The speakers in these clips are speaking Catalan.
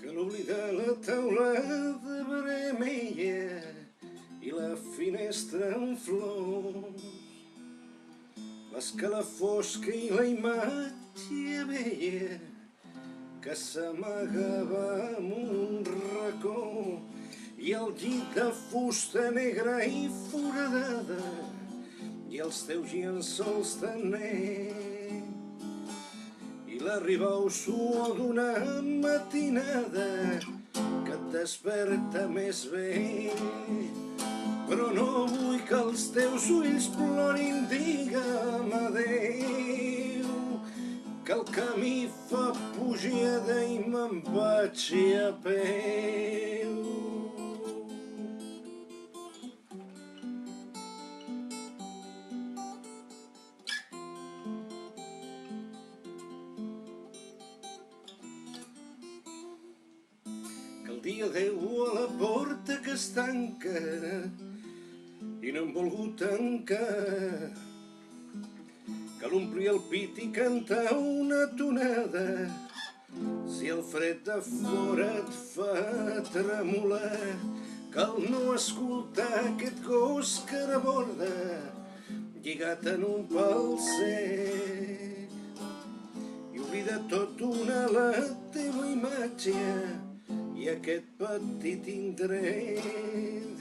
Que l'oblida la teulada vermella i la finestra en flors, l'escala fosca i la imatge vella que s'amagava en un racó, i el llit de fusta negra i foradada i els teus llençols de negre, i l'arribau suor d'una matinada que et desperta més bé. Però no vull que els teus ulls plorin, digue'm adéu, que el camí fa pujada i me'n vaig a peu. Que el dia Déu a la porta que es tanca i no hem volgut tancar, cal omplir el pit i cantar una tonada si el fred de fora et fa tremolar. Cal no escoltar aquest gos que reborda lligat en un pal sec, i oblida tot una la teva imatge i aquest petit indret.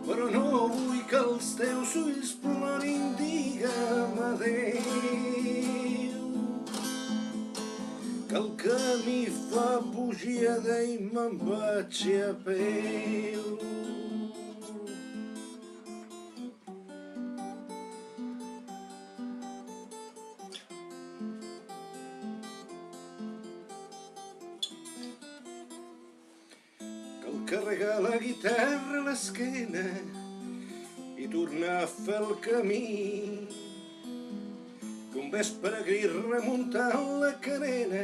Però no vull que els teus ulls plorin, digue'm adéu, que el camí fa pujada i me'n vaig a peu. Cal carregar la guitarra a l'esquena i tornar a fer el camí, que un vespre gris remuntant la carena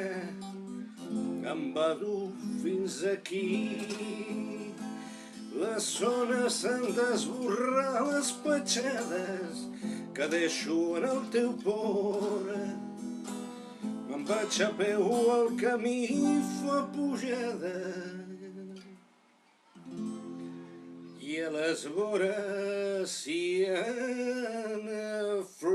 em va dur fins aquí. Les zones s'han d'esborrar, les petjades que deixo en el teu por. Me'n vaig a peu, el camí fa pujada i a les vores hi ha flors.